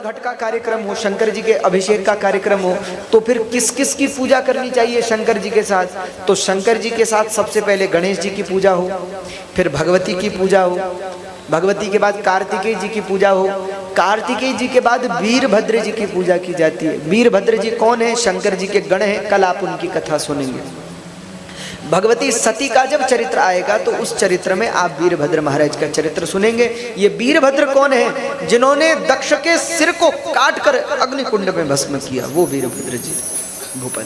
घट का कार्यक्रम हो, शंकर जी के अभिषेक का कार्यक्रम हो, तो फिर किस किस की पूजा करनी चाहिए शंकर जी के साथ? तो शंकर जी के साथ सबसे पहले गणेश जी की पूजा हो, फिर भगवती की पूजा हो, भगवती के बाद कार्तिकेय जी की पूजा हो, कार्तिकेय जी के बाद वीरभद्र जी की पूजा की जाती है। वीरभद्र जी कौन है? शंकर जी के गण हैं, कल आप उनकी कथा सुनेंगे। भगवती सती का जब चरित्र आएगा तो उस चरित्र में आप वीरभद्र महाराज का चरित्र सुनेंगे। ये वीरभद्र कौन है? जिन्होंने दक्ष के सिर को काट कर अग्निकुंड में भस्म किया, वो वीरभद्र जी भूपल।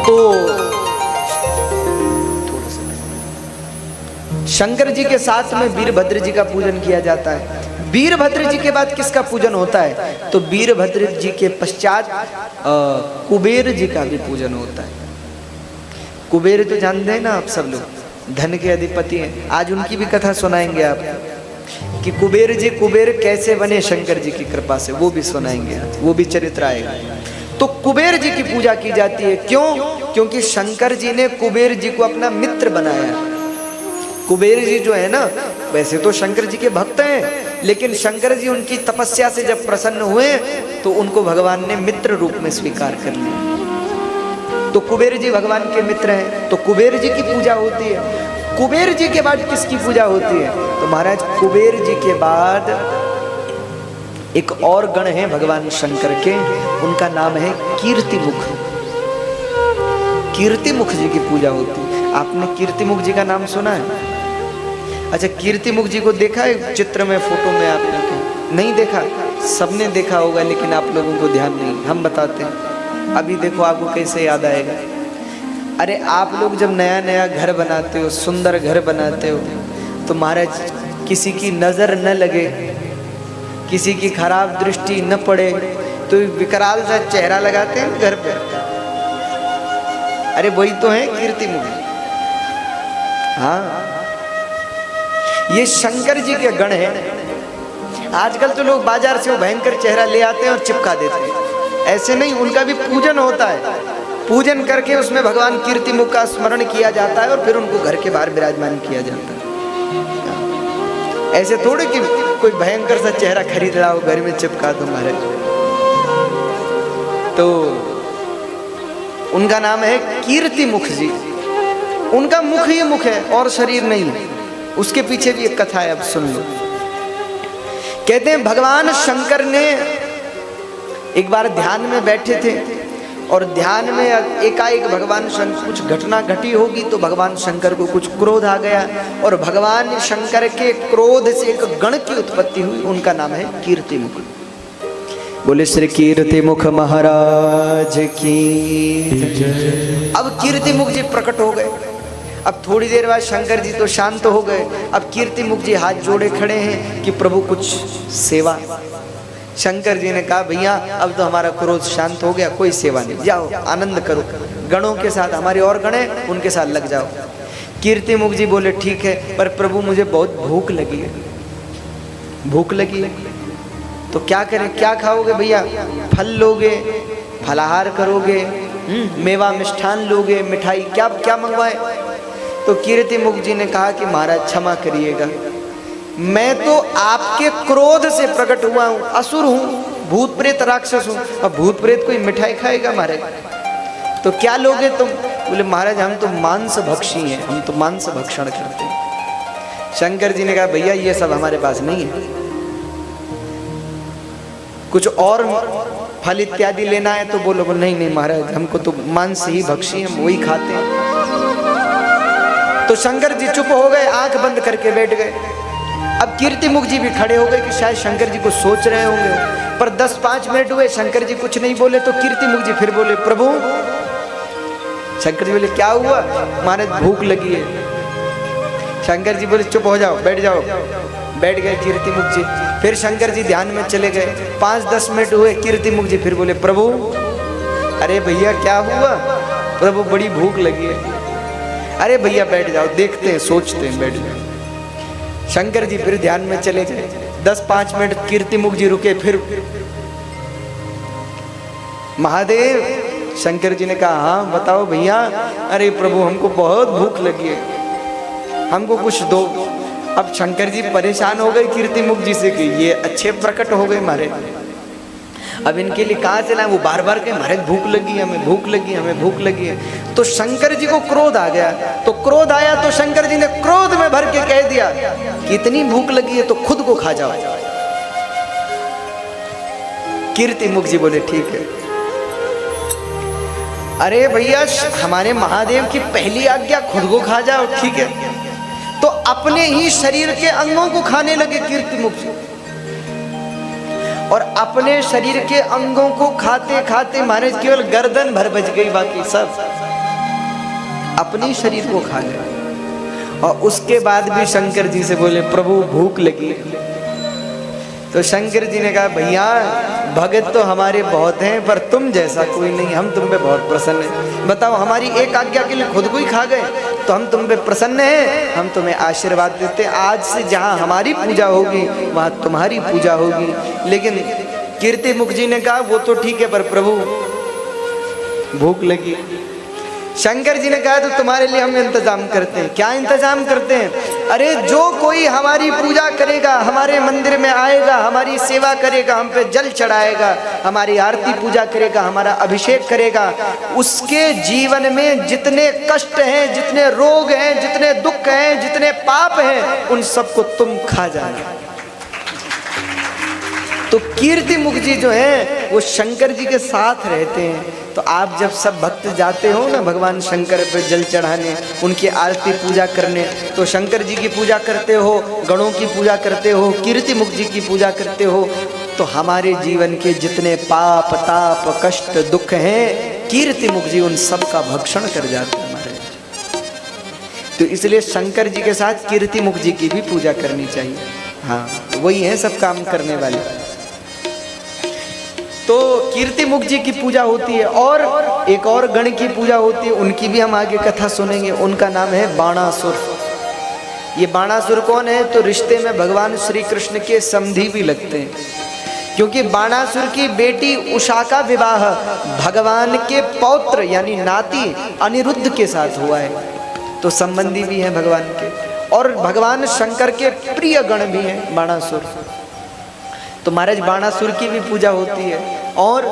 तो शंकर जी के साथ में वीरभद्र जी का पूजन किया जाता है। वीरभद्र जी के बाद किसका पूजन होता है? तो वीरभद्र जी के पश्चात कुबेर जी का भी पूजन होता है। कुबेर तो जानते हैं ना आप सब लोग, धन के अधिपति हैं। आज उनकी भी कथा सुनाएंगे आप कि कुबेर कैसे बने शंकर जी की कृपा से, वो भी सुनाएंगे आज, वो भी चरित्र आएगा। तो कुबेर जी की पूजा की जाती है। क्यों? क्योंकि शंकर जी ने कुबेर जी को अपना मित्र बनाया। कुबेर जी जो है ना, वैसे तो शंकर जी के भक्त हैं, लेकिन शंकर जी उनकी तपस्या से जब प्रसन्न हुए तो उनको भगवान ने मित्र रूप में स्वीकार कर लिया। तो कुबेर जी भगवान के मित्र हैं, तो कुबेर जी की पूजा होती है। कुबेर जी के बाद किसकी पूजा होती है? तो महाराज कुबेर जी के बाद एक और गण है भगवान शंकर के, उनका नाम है कीर्तिमुख। कीर्तिमुख जी की पूजा होती है। आपने कीर्तिमुख जी का नाम सुना है? अच्छा, कीर्तिमुख जी को देखा है चित्र में, फोटो में? आपने नहीं देखा? सबने देखा होगा, लेकिन आप लोगों को ध्यान नहीं। हम बताते हैं, अभी देखो आपको कैसे याद आएगा। अरे आप लोग जब नया नया घर बनाते हो, सुंदर घर बनाते हो, तो महाराज किसी की नजर न लगे, किसी की खराब दृष्टि न पड़े, तो विकराल सा चेहरा लगाते हैं घर पे। अरे वही तो है कीर्तिमुख। हाँ, ये शंकर जी के गण हैं। आजकल तो लोग बाजार से वो भयंकर चेहरा ले आते हैं और चिपका देते हैं। ऐसे नहीं, उनका भी पूजन होता है। पूजन करके उसमें भगवान कीर्तिमुख का स्मरण किया जाता है और फिर उनको घर के बाहर विराजमान किया जाता है। ऐसे थोड़े कि कोई भयंकर सा चेहरा खरीद रहा हो, घर में चिपका दो महाराज। तो उनका नाम है कीर्तिमुख जी। उनका मुख ही मुख है और शरीर नहीं है। उसके पीछे भी एक कथा है, अब सुन लो। कहते हैं भगवान शंकर ने एक बार ध्यान में बैठे थे और ध्यान में एकाएक भगवान शंकर, कुछ घटना घटी होगी तो भगवान शंकर को कुछ क्रोध आ गया और भगवान शंकर के क्रोध से एक गण की उत्पत्ति हुई। उनका नाम है कीर्तिमुख। बोले श्री कीर्तिमुख महाराज की। अब कीर्तिमुख जी प्रकट हो गए। अब थोड़ी देर बाद शंकर जी तो शांत हो गए। अब कीर्तिमुख जी हाथ जोड़े खड़े हैं कि प्रभु कुछ सेवा। शंकर जी ने कहा भैया अब तो हमारा क्रोध शांत हो गया, कोई सेवा नहीं, जाओ आनंद करो, गणों के साथ, हमारे और गण हैं उनके साथ लग जाओ। कीर्तिमुख जी बोले ठीक है, पर प्रभु मुझे बहुत भूख लगी है। भूख लगी है तो क्या करें? क्या खाओगे भैया? फल लोगे, फलाहार करोगे, मेवा मिष्ठान लोगे, मिठाई, क्या क्या मंगवाए? तो कीर्तिमुख जी ने कहा कि महाराज क्षमा करिएगा, मैं तो आपके क्रोध से प्रकट हुआ हूँ, असुर हूँ, भूत प्रेत राक्षस हूँ। अब भूत प्रेत कोई मिठाई खाएगा महाराज? तो क्या लोगे तुम? बोले महाराज हम तो मांस भक्षी हैं, हम तो मांस भक्षण करते हैं। शंकर जी ने कहा भैया ये सब हमारे पास नहीं है, कुछ और फल इत्यादि लेना है तो बोलो। नहीं नहीं महाराज हमको तो मांस ही भक्षी, हम वही खाते हैं। तो शंकर जी चुप हो गए, आंख बंद करके बैठ गए। अब कीर्तिमुख जी भी खड़े हो गए कि शायद शंकर जी को सोच रहे होंगे, पर 10-5 मिनट हुए शंकर जी कुछ नहीं बोले। तो कीर्तिमुख जी फिर बोले प्रभु। शंकर जी बोले क्या हुआ? महाराज भूख लगी है। शंकर जी बोले चुप हो जाओ, बैठ जाओ। बैठ गए कीर्तिमुख जी। फिर शंकर जी ध्यान में चले गए। 5-10 मिनट हुए, कीर्तिमुख जी फिर बोले प्रभु। अरे भैया क्या हुआ? प्रभु बड़ी भूख लगी है। अरे भैया बैठ जाओ, देखते हैं, सोचते हैं, बैठ जाओ। शंकर जी फिर ध्यान में चले गए। 10-5 मिनट कीर्तिमुख जी रुके। फिर महादेव, शंकर जी ने कहा हाँ बताओ भैया। अरे प्रभु हमको बहुत भूख लगी है, हमको कुछ दो। अब शंकर जी परेशान हो गए कीर्तिमुख जी से कि ये अच्छे प्रकट हो गए मारे, अब इनके लिए कहाँ से लाए। वो बार बार कहे महाराज भूख लगी हमें, भूख लगी हमें, भूख लगी है। तो शंकर जी को क्रोध आ गया। तो क्रोध आया तो शंकर जी ने क्रोध में भर के कह दिया कि इतनी भूख लगी है तो खुद को खा जाओ। कीर्तिमुख जी बोले ठीक है। अरे भैया हमारे महादेव की पहली आज्ञा खुद को खा जाओ, ठीक है। तो अपने ही शरीर के अंगों को खाने लगे कीर्तिमुख जी, और अपने शरीर के अंगों को खाते खाते महाराज केवल गर्दन भर बच गई, बाकी सब अपने शरीर को खा गए। और उसके बाद भी शंकर जी से बोले प्रभु भूख लगी। तो शंकर जी ने कहा भैया भगत तो हमारे बहुत हैं पर तुम जैसा कोई नहीं, हम तुम पे बहुत प्रसन्न हैं। बताओ हमारी एक आज्ञा के लिए खुद को ही खा गए, तो हम तुम पे प्रसन्न हैं, हम तुम्हें आशीर्वाद देते हैं। आज से जहाँ हमारी पूजा होगी वहाँ तुम्हारी पूजा होगी। लेकिन कीर्तिमुख जी ने कहा वो तो ठीक है पर प्रभु भूख लगी। शंकर जी ने कहा तो तुम्हारे लिए हम इंतजाम करते हैं। क्या इंतजाम करते हैं? अरे जो कोई हमारी पूजा करेगा, हमारे मंदिर में आएगा, हमारी सेवा करेगा, हम पे जल चढ़ाएगा, हमारी आरती पूजा करेगा, हमारा अभिषेक करेगा, उसके जीवन में जितने कष्ट हैं, जितने रोग हैं, जितने दुख हैं, जितने पाप हैं, उन सबको तुम खा जाना। तो कीर्तिमुख जी जो हैं वो शंकर जी के साथ रहते हैं। तो आप जब सब भक्त जाते हो ना भगवान शंकर पे जल चढ़ाने, उनकी आरती पूजा करने, तो शंकर जी की पूजा करते हो, गणों की पूजा करते हो, कीर्तिमुख जी की पूजा करते हो, तो हमारे जीवन के जितने पाप ताप कष्ट दुख हैं कीर्तिमुख जी उन सब का भक्षण कर जाते हैं हमारे। तो इसलिए शंकर जी के साथ कीर्तिमुख जी की भी पूजा करनी चाहिए। हाँ वही है सब काम करने वाले। तो कीर्तिमुख जी की पूजा होती है, और एक और गण की पूजा होती है, उनकी भी हम आगे कथा सुनेंगे। उनका नाम है बाणासुर। ये बाणासुर कौन है? तो रिश्ते में भगवान श्री कृष्ण के समधी भी लगते हैं, क्योंकि बाणासुर की बेटी उषा का विवाह भगवान के पौत्र यानी नाती अनिरुद्ध के साथ हुआ है, तो संबंधी भी हैं भगवान के, और भगवान शंकर के प्रिय गण भी हैं बाणासुर। तो महाराज बाणासुर की भी पूजा होती है। और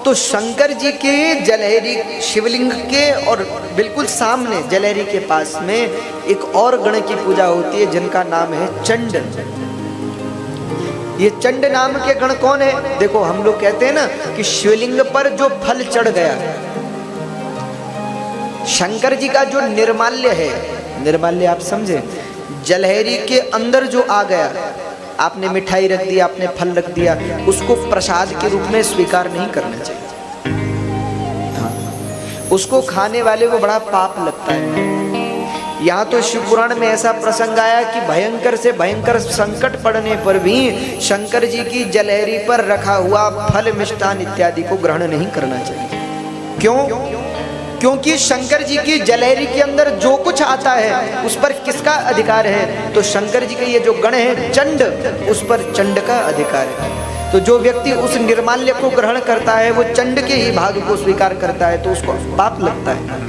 तो शंकर जी के जलहरी शिवलिंग के और बिल्कुल सामने जलहरी के पास में एक और गण की पूजा होती है जिनका नाम है चंड। ये चंड नाम के गण कौन है? देखो हम लोग कहते हैं ना कि शिवलिंग पर जो फल चढ़ गया, शंकर जी का जो निर्माल्य है, निर्माल्य आप समझे, जलहरी के अंदर जो आ गया, आपने मिठाई रख दिया, आपने फल रख दिया, उसको प्रसाद के रूप में स्वीकार नहीं करना चाहिए। हाँ, उसको खाने वाले को बड़ा पाप लगता है। यहाँ तो शिव पुराण में ऐसा प्रसंग आया कि भयंकर से भयंकर संकट पड़ने पर भी शंकर जी की जलहरी पर रखा हुआ फल मिष्टान इत्यादि को ग्रहण नहीं करना चाहिए। क्यों? क्योंकि शंकर जी की जलहरी के अंदर जो कुछ आता है उस पर किसका अधिकार है? तो शंकर जी के ये जो गण है चंड, उस पर चंड का अधिकार है। तो जो व्यक्ति उस निर्माल्य को ग्रहण करता है वो चंड के ही भाग को स्वीकार करता है, तो उसको पाप लगता है।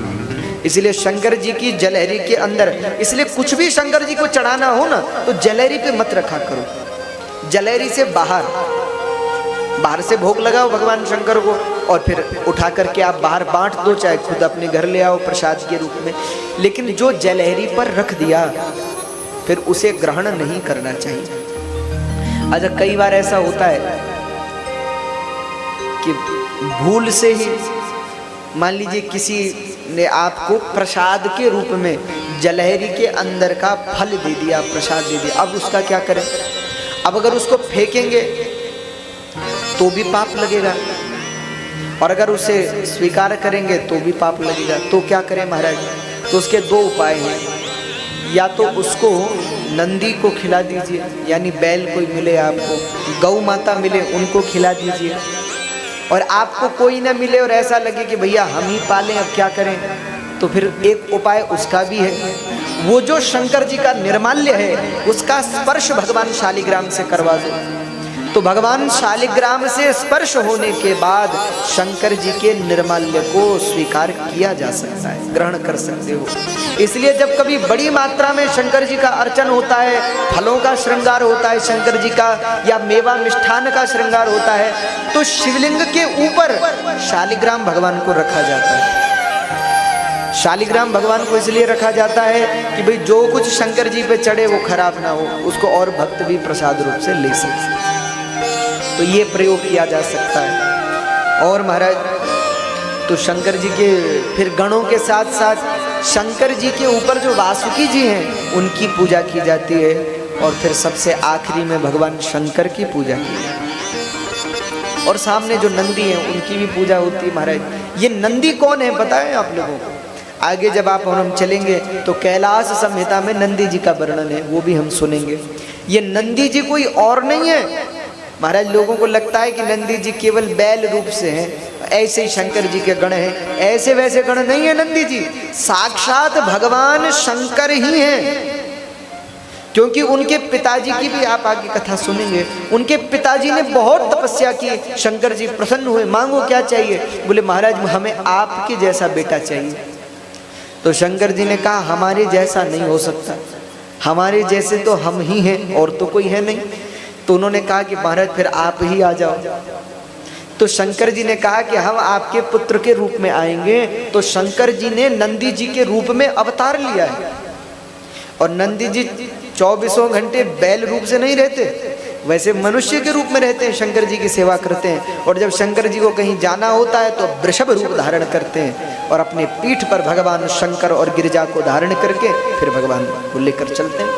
इसलिए शंकर जी की जलहरी के अंदर, इसलिए कुछ भी शंकर जी को चढ़ाना हो ना तो जलहरी पे मत रखा करो, जलहरी से बाहर से भोग लगाओ भगवान शंकर को, और फिर उठा करके आप बाहर बांट दो, चाहे खुद अपने घर ले आओ प्रसाद के रूप में। लेकिन जो जलहरी पर रख दिया फिर उसे ग्रहण नहीं करना चाहिए। अच्छा कई बार ऐसा होता है कि भूल से ही मान लीजिए किसी ने आपको प्रसाद के रूप में जलहरी के अंदर का फल दे दिया, प्रसाद दे दिया, अब उसका क्या करें? अब अगर उसको फेंकेंगे तो भी पाप लगेगा, और अगर उसे स्वीकार करेंगे तो भी पाप लगेगा। तो क्या करें महाराज? तो उसके दो उपाय हैं। या तो उसको नंदी को खिला दीजिए, यानी बैल कोई मिले आपको, गौ माता मिले उनको खिला दीजिए, और आपको कोई ना मिले और ऐसा लगे कि भैया हम ही पालें अब क्या करें, तो फिर एक उपाय उसका भी है, वो जो शंकर जी का निर्माल्य है उसका स्पर्श भगवान शालिग्राम से करवा दो। तो भगवान शालिग्राम से स्पर्श होने के बाद शंकर जी के निर्माल्य को स्वीकार किया जा सकता है, ग्रहण कर सकते हो। इसलिए जब कभी बड़ी मात्रा में शंकर जी का अर्चन होता है, फलों का श्रृंगार होता है शंकर जी का, या मेवा मिष्ठान का श्रृंगार होता है, तो शिवलिंग के ऊपर शालिग्राम भगवान को रखा जाता है। शालिग्राम भगवान को इसलिए रखा जाता है कि भाई जो कुछ शंकर जी पे चढ़े वो खराब ना हो, उसको और भक्त भी प्रसाद रूप से ले सके। तो ये प्रयोग किया जा सकता है। और महाराज तो शंकर जी के फिर गणों के साथ साथ शंकर जी के ऊपर जो वासुकी जी हैं उनकी पूजा की जाती है, और फिर सबसे आखिरी में भगवान शंकर की पूजा की जाती है। और सामने जो नंदी हैं उनकी भी पूजा होती है। महाराज ये नंदी कौन है बताएं आप लोगों को? आगे जब आप और हम चलेंगे तो कैलाश संहिता में नंदी जी का वर्णन है, वो भी हम सुनेंगे। ये नंदी जी कोई और नहीं है महाराज। लोगों को लगता है कि नंदी जी केवल बैल रूप से हैं, ऐसे ही शंकर जी के गण हैं। ऐसे वैसे गण नहीं है नंदी जी, साक्षात भगवान शंकर ही हैं। क्योंकि उनके पिताजी की भी आप आगे कथा सुनेंगे, उनके पिताजी ने बहुत तपस्या की। शंकर जी प्रसन्न हुए, मांगो क्या चाहिए? बोले महाराज हमें आपके जैसा बेटा चाहिए। तो शंकर जी ने कहा हमारे जैसा नहीं हो सकता, हमारे जैसे तो हम ही हैं और तो कोई है नहीं। तो उन्होंने कहा कि महाराज फिर आप ही आ जाओ। तो शंकर जी ने कहा कि हम आपके पुत्र के रूप में आएंगे। तो शंकर जी ने नंदी जी के रूप में अवतार लिया है। और नंदी जी 24 घंटे बैल रूप से नहीं रहते, वैसे मनुष्य के रूप में रहते हैं, शंकर जी की सेवा करते हैं। और जब शंकर जी को कहीं जाना होता है तो वृषभ रूप धारण करते हैं और अपने पीठ पर भगवान शंकर और गिरिजा को धारण करके फिर भगवान को लेकर चलते हैं।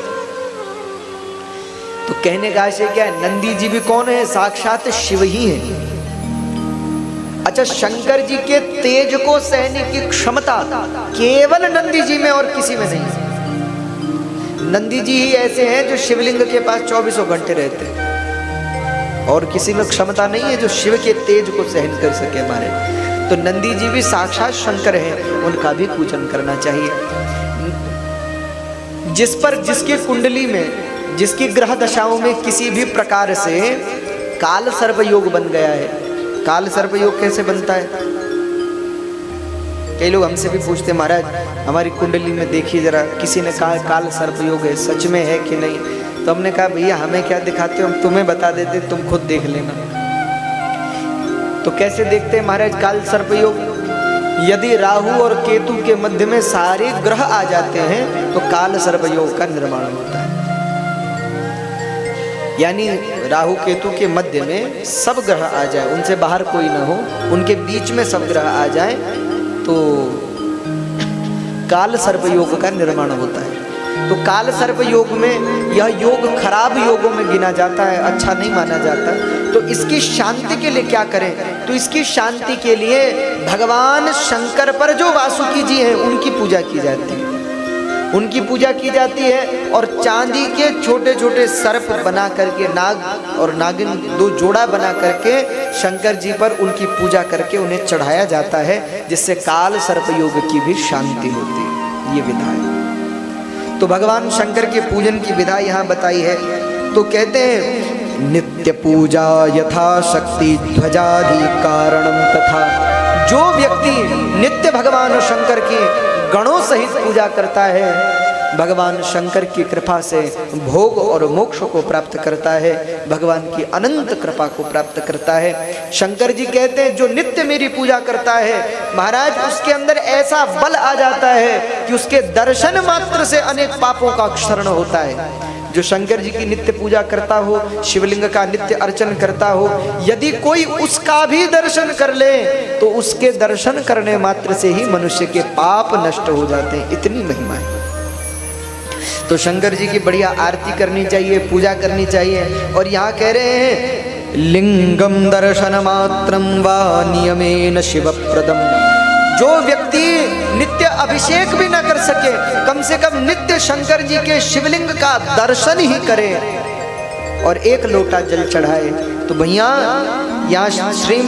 तो कहने का आशय क्या है? नंदी जी भी कौन है? साक्षात शिव ही है। अच्छा, शंकर जी के तेज को सहने की क्षमता केवल नंदी जी में और किसी में नहीं है। नंदी जी ही ऐसे हैं जो शिवलिंग के पास 24 घंटे रहते हैं, और किसी में क्षमता नहीं है जो शिव के तेज को सहन कर सके हमारे। तो नंदी जी भी साक्षात शंकर हैं, उनका भी पूजन करना चाहिए। जिस पर जिसके कुंडली में, जिसकी ग्रह दशाओं में किसी भी प्रकार से काल सर्प योग बन गया है। काल सर्प योग कैसे बनता है? कई लोग हमसे भी पूछते महाराज हमारी कुंडली में देखिए जरा, किसी ने कहा काल सर्प योग है, सच में है कि नहीं? तो हमने कहा भैया हमें क्या दिखाते हो, हम तुम्हें बता देते, तुम खुद देख लेना। तो कैसे देखते हैं महाराज काल सर्प योग? यदि राहु और केतु के मध्य में सारे ग्रह आ जाते हैं तो काल सर्प योग का निर्माण होता है। यानी राहु केतु के मध्य में सब ग्रह आ जाए, उनसे बाहर कोई ना हो, उनके बीच में सब ग्रह आ जाए तो काल सर्प योग का निर्माण होता है। तो काल सर्प योग में यह योग खराब योगों में गिना जाता है, अच्छा नहीं माना जाता। तो इसकी शांति के लिए क्या करें? तो इसकी शांति के लिए भगवान शंकर पर जो वासुकी जी हैं उनकी पूजा की जाती है, उनकी पूजा की जाती है। और चांदी के छोटे छोटे सर्प बना करके, नाग और नागिन दो जोड़ा बना करके शंकर जी पर उनकी पूजा करके उन्हें चढ़ाया जाता है, जिससे काल सर्प योग की भी शांति होती है। ये विधा है। तो भगवान शंकर के पूजन की विधा यहाँ बताई है। तो कहते हैं नित्य पूजा यथा शक्ति ध्वजादि कारणम तथा। जो व्यक्ति नित्य भगवान शंकर की गणों सहित पूजा करता है, भगवान शंकर की कृपा से भोग और मोक्ष को प्राप्त करता है, भगवान की अनंत कृपा को प्राप्त करता है। शंकर जी कहते हैं जो नित्य मेरी पूजा करता है महाराज, उसके अंदर ऐसा बल आ जाता है कि उसके दर्शन मात्र से अनेक पापों का क्षरण होता है। जो शंकर जी की नित्य पूजा करता हो, शिवलिंग का नित्य अर्चन करता हो, यदि कोई उसका भी दर्शन कर ले तो उसके दर्शन करने मात्र से ही मनुष्य के पाप नष्ट हो जाते हैं। इतनी महिमा है। तो शंकर जी की बढ़िया आरती करनी चाहिए, पूजा करनी चाहिए। और यहाँ कह रहे हैं लिंगम दर्शन मात्रम वा नियमेन शिव प्रदम। जो व्यक्ति नित्य अभिषेक भी न कर सके, कम से कम नित्य शंकर जी के शिवलिंग का दर्शन ही करे और एक लोटा जल चढ़ाए, तो भैया यहाँ श्री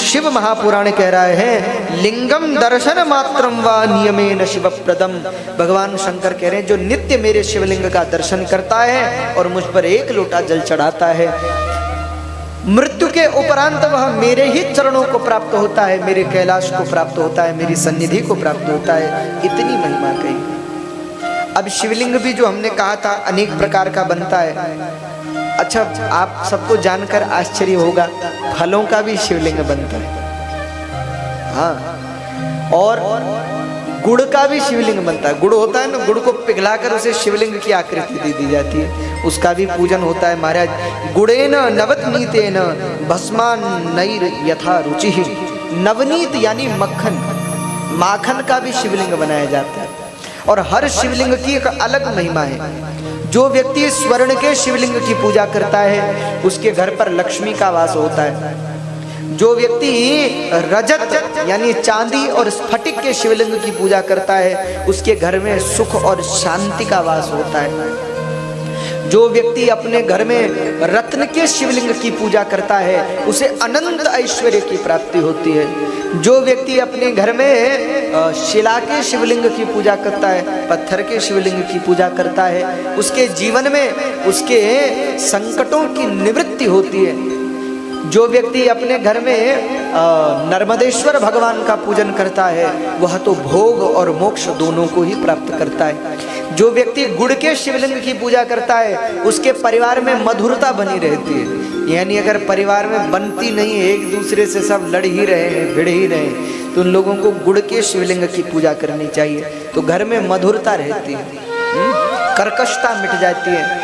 शिव महापुराण कह रहा है लिंगम दर्शन मात्रम वा नियमेन शिव प्रदम। भगवान शंकर कह रहे हैं जो नित्य मेरे शिवलिंग का दर्शन करता है और मुझ पर एक लोटा जल चढ़ाता है, मृत्यु के उपरांत वह मेरे ही चरणों को प्राप्त होता है, मेरे कैलाश को प्राप्त होता है, मेरी सन्निधि को प्राप्त होता है। इतनी महिमा कही। अब शिवलिंग भी जो हमने कहा था अनेक प्रकार का बनता है। अच्छा, आप सबको जानकर आश्चर्य होगा, फलों का भी शिवलिंग बनता है। हाँ, और गुड़ का भी शिवलिंग बनता है। गुड़ होता है ना, गुड़ को पिघलाकर उसे शिवलिंग की आकृति दे दी जाती है, उसका भी पूजन होता है। महाराज गुड़ेन नवनीतेन भस्मान नैर यथा रुचि। नवनीत यानी मक्खन, माखन का भी शिवलिंग बनाया जाता है। और हर शिवलिंग की एक अलग महिमा है। जो व्यक्ति स्वर्ण के शिवलिंग की पूजा करता है उसके घर पर लक्ष्मी का वास होता है। जो व्यक्ति रजत यानी चांदी और स्फटिक के शिवलिंग की पूजा करता है उसके घर में सुख और शांति का वास होता है। जो व्यक्ति अपने घर में रत्न के शिवलिंग की पूजा करता है उसे अनंत ऐश्वर्य की प्राप्ति होती है। जो व्यक्ति अपने घर में शिला के शिवलिंग की पूजा करता है, पत्थर के शिवलिंग की पूजा करता है, उसके जीवन में उसके संकटों की निवृत्ति होती है। जो व्यक्ति अपने घर में नर्मदेश्वर भगवान का पूजन करता है वह तो भोग और मोक्ष दोनों को ही प्राप्त करता है। जो व्यक्ति गुड़ के शिवलिंग की पूजा करता है उसके परिवार में मधुरता बनी रहती है। यानी अगर परिवार में बनती नहीं है, एक दूसरे से सब लड़ ही रहे हैं, भिड़ ही रहे हैं, तो उन लोगों को गुड़ के शिवलिंग की पूजा करनी चाहिए, तो घर में मधुरता रहती है, कर्कशता मिट जाती है।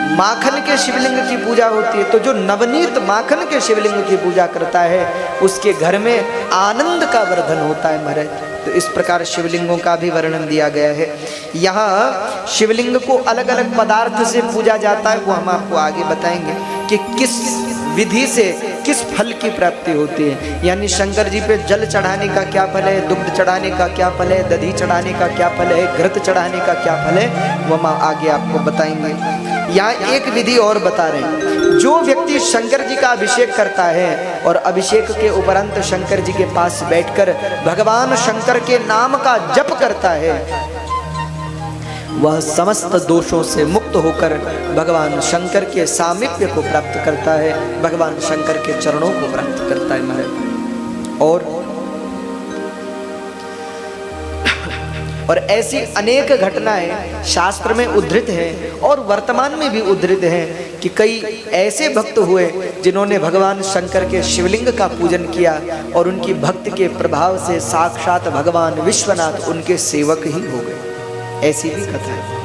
माखन के शिवलिंग की पूजा होती है, तो जो नवनीत माखन के शिवलिंग की पूजा करता है उसके घर में आनंद का वर्धन होता है महाराज। तो इस प्रकार शिवलिंगों का भी वर्णन दिया गया है। यहाँ शिवलिंग को अलग अलग पदार्थ से पूजा जाता है, वो हम आपको आगे बताएंगे कि किस विधि से किस फल की प्राप्ति होती है। यानी शंकर जी पे जल चढ़ाने का क्या फल है, दुग्ध चढ़ाने का क्या फल है, दधी चढ़ाने का क्या फल है, घृत चढ़ाने का क्या फल है, वो हम आगे आपको बताएंगे। यहाँ एक विधि और बता रहे हैं। जो व्यक्ति शंकर जी का अभिषेक करता है और अभिषेक के उपरांत शंकर जी के पास बैठकर भगवान शंकर के नाम का जप करता है वह समस्त दोषों से मुक्त होकर भगवान शंकर के सामीप्य को प्राप्त करता है, भगवान शंकर के चरणों को प्राप्त करता है महाराज। और ऐसी अनेक घटनाएं शास्त्र में उद्धृत हैं और वर्तमान में भी उद्धृत हैं कि कई ऐसे भक्त हुए जिन्होंने भगवान शंकर के शिवलिंग का पूजन किया और उनकी भक्ति के प्रभाव से साक्षात भगवान विश्वनाथ उनके सेवक ही हो गए। ऐसी भी कथा है।